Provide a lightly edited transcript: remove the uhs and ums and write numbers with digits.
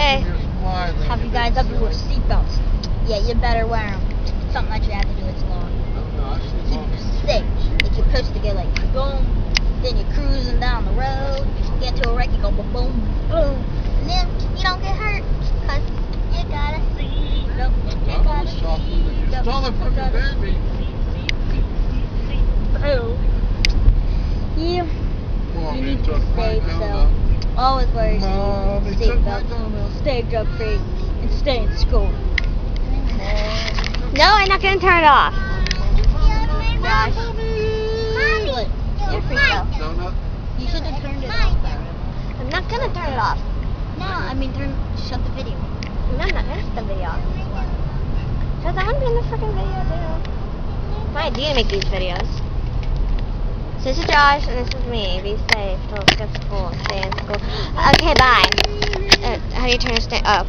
Okay. Have you guys ever wore seatbelts? Yeah, you better wear them. Something that you have to do is law. Keep you safe. If you're supposed to get like boom, then you're cruising down the road, get to a wreck, you go boom, boom, boom, and then you don't get hurt because you got a seatbelt. You got a seatbelt. You need to stay still. Always wear your seatbelt. Stay drug free and stay in school. No, I'm not gonna turn it off. Josh, What? you're free though. You should have turned it off. I'm not gonna turn it off. No, I mean shut the video. No, I'm not gonna shut the video off. Because I want to be in the freaking video too. It's my idea to make these videos. So this is Josh and this is me. Be safe. Don't skip school. Stay in school. Okay, bye. How do you turn this thing up?